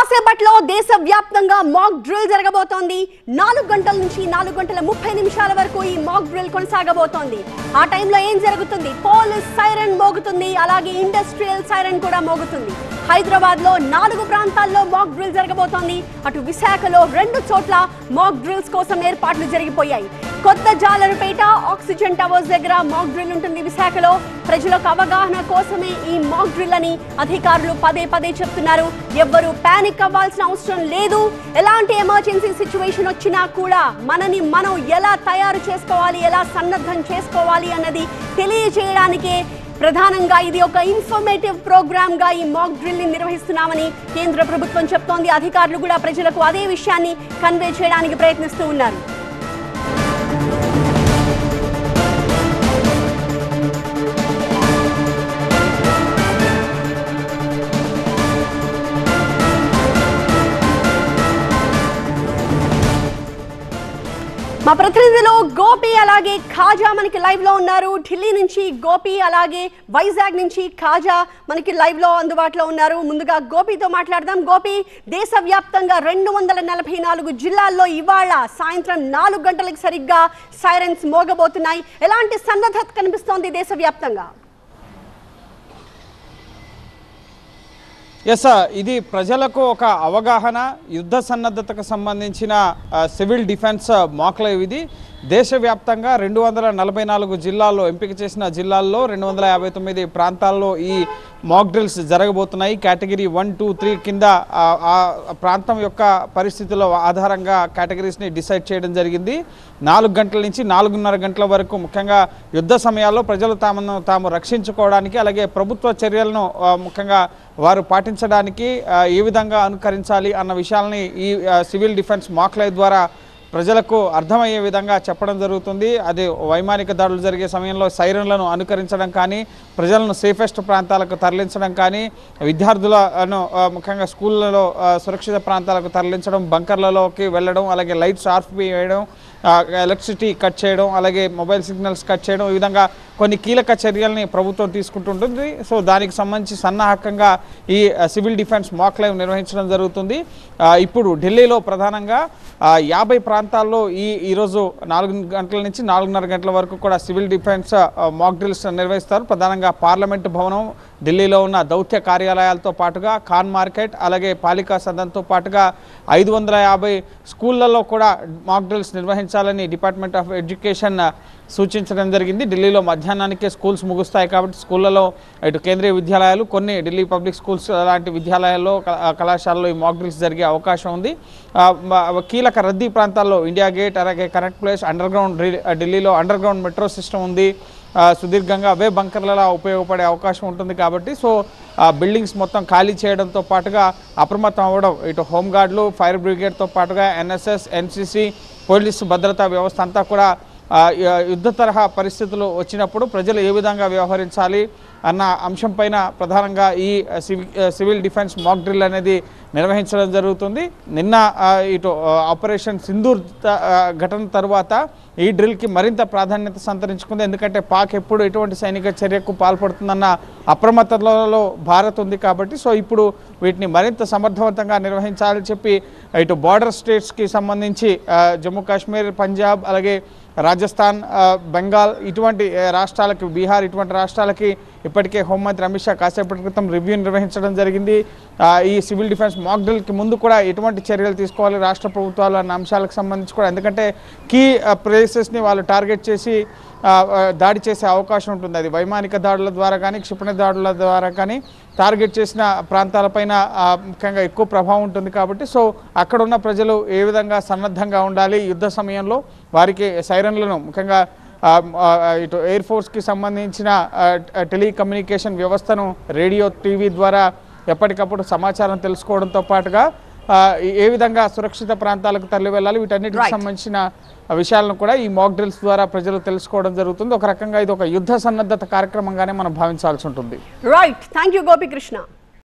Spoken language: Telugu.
కాసేపట్లో దేశవ్యాప్తంగా మాక్ డ్రిల్ జరగబోతోంది. 4 గంటల నుంచి 4 గంటల 30 నిమిషాల వరకు ఈ మాక్ డ్రిల్ కొనసాగబోతోంది. ఆ టైంలో ఏం జరుగుతుంది? పోలీస్ సైరన్ మోగుతుంది, అలాగే ఇండస్ట్రియల్ సైరన్ కూడా మోగుతుంది. హైదరాబాద్ లో 4 ప్రాంతాల్లో మాక్ డ్రిల్ జరగబోతోంది. అటు విశాఖలో 2 చోట్ల మాక్ డ్రిల్స్ కోసం ఏర్పాట్లు జరిగిపోయాయి. కొత్త జాలరుపేట ఆక్సిజన్ టవర్స్ దగ్గర మాక్ డ్రిల్ ఉంటుంది. విశాఖలో ప్రజలకు అవగాహన కోసమే ఈ మాక్ డ్రిల్ అని అధికారులు పదే పదే చెప్తున్నారు. ఎవ్వరూ పానిక్ అవ్వాల్సిన అవసరం లేదు. ఎలాంటి ఎమర్జెన్సీ సిచ్యువేషన్ వచ్చినా కూడా మనని మనం ఎలా తయారు చేసుకోవాలి, ఎలా సన్నద్ధం చేసుకోవాలి అన్నది తెలియజేయడానికే ప్రధానంగా ఇది ఒక ఇన్ఫర్మేటివ్ ప్రోగ్రామ్ గా ఈ మాక్ డ్రిల్ ని నిర్వహిస్తున్నామని కేంద్ర ప్రభుత్వం చెప్తోంది. అధికారులు కూడా ప్రజలకు అదే విషయాన్ని కన్వే చేయడానికి ప్రయత్నిస్తూ ఉన్నారు. మా ప్రతినిధిలో గోపి అలాగే ఖాజా మనకి లైవ్ లో ఉన్నారు. ఢిల్లీ నుంచి గోపి, అలాగే వైజాగ్ నుంచి ఖాజా మనకి లైవ్ లో అందుబాటులో ఉన్నారు. ముందుగా గోపితో మాట్లాడదాం. గోపి, దేశవ్యాప్తంగా 244 జిల్లాల్లో ఇవాళ సాయంత్రం 4 గంటలకు సరిగ్గా సైరన్స్ మోగబోతున్నాయి. ఎలాంటి సన్నద్ధత కనిపిస్తోంది దేశవ్యాప్తంగా? ఇది ప్రజలకు ఒక అవగాహన, యుద్ధ సన్నద్ధతకు సంబంధించిన సివిల్ డిఫెన్స్ మాక్ లైవ్. ఇది దేశవ్యాప్తంగా 244 జిల్లాల్లో, ఎంపిక చేసిన జిల్లాల్లో 259 ప్రాంతాల్లో ఈ మాక్ డ్రిల్స్ జరగబోతున్నాయి. కేటగిరీ 1, 2, 3 కింద ఆ ప్రాంతం యొక్క పరిస్థితుల ఆధారంగా కేటగిరీస్ని డిసైడ్ చేయడం జరిగింది. 4 గంటల నుంచి 4:30 గంటల వరకు ముఖ్యంగా యుద్ధ సమయాల్లో ప్రజలు తాము రక్షించుకోవడానికి, అలాగే ప్రభుత్వ చర్యలను ముఖ్యంగా వారు పాటించడానికి ఏ విధంగా అనుకరించాలి అన్న విషయాల్ని ఈ సివిల్ డిఫెన్స్ మాక్ లైవ్ ద్వారా ప్రజలకు అర్థమయ్యే విధంగా చెప్పడం జరుగుతుంది. అది వైమానిక దాడులు జరిగే సమయంలో సైరన్లను అనుకరించడం కానీ, ప్రజలను సేఫెస్ట్ ప్రాంతాలకు తరలించడం కానీ, విద్యార్థులను ముఖ్యంగా స్కూళ్ళలో సురక్షిత ప్రాంతాలకు తరలించడం, బంకర్లలోకి వెళ్ళడం, అలాగే లైట్స్ ఆఫ్ వేయడం, ఎలక్ట్రిసిటీ కట్ చేయడం, అలాగే మొబైల్ సిగ్నల్స్ కట్ చేయడం, ఈ విధంగా కొన్ని కీలక చర్యల్ని ప్రభుత్వం తీసుకుంటుంటుంది. సో దానికి సంబంధించి సన్నాహకంగా ఈ సివిల్ డిఫెన్స్ మాక్ లైవ్ నిర్వహించడం జరుగుతుంది. ఇప్పుడు ఢిల్లీలో ప్రధానంగా 50 ప్రాంతాల్లో ఈరోజు 4 గంటల నుంచి 4:30 గంటల వరకు కూడా సివిల్ డిఫెన్స్ మాక్ డ్రిల్స్ నిర్వహిస్తారు. ప్రధానంగా పార్లమెంటు భవనం, ఢిల్లీలో ఉన్న దౌత్య కార్యాలయాలతో పాటుగా ఖాన్ మార్కెట్, అలాగే పాలికా సదన్తో పాటుగా 550 స్కూళ్లలో కూడా మాక్ డ్రిల్స్ నిర్వహించాలని డిపార్ట్మెంట్ ఆఫ్ ఎడ్యుకేషన్ సూచించడం జరిగింది. ఢిల్లీలో మధ్యాహ్నానికే స్కూల్స్ ముగుస్తాయి కాబట్టి స్కూళ్ళలో ఇటు కేంద్రీయ విద్యాలయాలు, కొన్ని ఢిల్లీ పబ్లిక్ స్కూల్స్ లాంటి విద్యాలయాల్లో, కళాశాలలో ఈ మాక్ డ్రిల్స్ జరిగే అవకాశం ఉంది. కీలక రద్దీ ప్రాంతాల్లో ఇండియా గేట్, అలాగే కనెక్ట్ ప్లేస్, ఢిల్లీలో అండర్ గ్రౌండ్ మెట్రో సిస్టమ్ ఉంది. సుదీర్ఘంగా అవే బంకర్లలో ఉపయోగపడే అవకాశం ఉంటుంది కాబట్టి సో బిల్డింగ్స్ మొత్తం ఖాళీ చేయడంతో పాటుగా అప్రమత్తం అవ్వడం, ఇటు హోంగార్డులు, ఫైర్ బ్రిగేడ్తో పాటుగా ఎన్ఎస్ఎస్, ఎన్సిసి, పోలీసు భద్రతా వ్యవస్థ అంతా కూడా యుద్ధ తరహా పరిస్థితులు వచ్చినప్పుడు ప్రజలు ఏ విధంగా వ్యవహరించాలి అన్న అంశం పైన ప్రధానంగా ఈ సివిల్ డిఫెన్స్ మాక్ డ్రిల్ అనేది నిర్వహించడం జరుగుతుంది. నిన్న ఇటు ఆపరేషన్ సింధూర్ ఘటన తర్వాత ఈ డ్రిల్కి మరింత ప్రాధాన్యత సంతరించుకుంది. ఎందుకంటే పాక్ ఎప్పుడు ఎటువంటి సైనిక చర్యకు పాల్పడుతుందన్న అప్రమత్తతలో భారత్ ఉంది కాబట్టి సో ఇప్పుడు వీటిని మరింత సమర్థవంతంగా నిర్వహించాలని చెప్పి ఇటు బార్డర్ స్టేట్స్కి సంబంధించి జమ్మూ కాశ్మీర్, పంజాబ్, అలాగే రాజస్థాన్, బెంగాల్ ఇటువంటి రాష్ట్రాలకి, బీహార్ ఇటువంటి రాష్ట్రాలకి ఇప్పటికే హోంమంత్రి అమిత్ షా కాసేపటి క్రితం రివ్యూ నిర్వహించడం జరిగింది. ఈ సివిల్ డిఫెన్స్ మాక్ డ్రిల్కి ముందు కూడా ఎటువంటి చర్యలు తీసుకోవాలి రాష్ట్ర ప్రభుత్వాలు అన్న అంశాలకు సంబంధించి కూడా, ఎందుకంటే కీ ప్లేసెస్ని వాళ్ళు టార్గెట్ చేసి దాడి చేసే అవకాశం ఉంటుంది. అది వైమానిక దాడుల ద్వారా కానీ, క్షిపణి దాడుల ద్వారా కానీ టార్గెట్ చేసిన ప్రాంతాలపైన ముఖ్యంగా ఎక్కువ ప్రభావం ఉంటుంది కాబట్టి సో అక్కడ ఉన్న ప్రజలు ఏ విధంగా సన్నద్ధంగా ఉండాలి యుద్ధ సమయంలో, వారికి సైరన్లను ముఖ్యంగా ఇటు ఎయిర్ ఫోర్స్కి సంబంధించిన టెలికమ్యూనికేషన్ వ్యవస్థను రేడియో, టీవీ ద్వారా ఎప్పటికప్పుడు సమాచారం తెలుసుకోవడంతో పాటుగా ఏ విధంగా సురక్షిత ప్రాంతాలకు తరలి వెళ్ళాలి, వీటన్నిటికి సంబంధించిన విషయాలను కూడా ఈ మాక్ డ్రిల్స్ ద్వారా ప్రజలు తెలుసుకోవడం జరుగుతుంది. ఒక రకంగా ఇది ఒక యుద్ధ సన్నద్ధత కార్యక్రమంగానే మనం భావించాల్సి ఉంటుంది. Right, thank you Gopikrishna.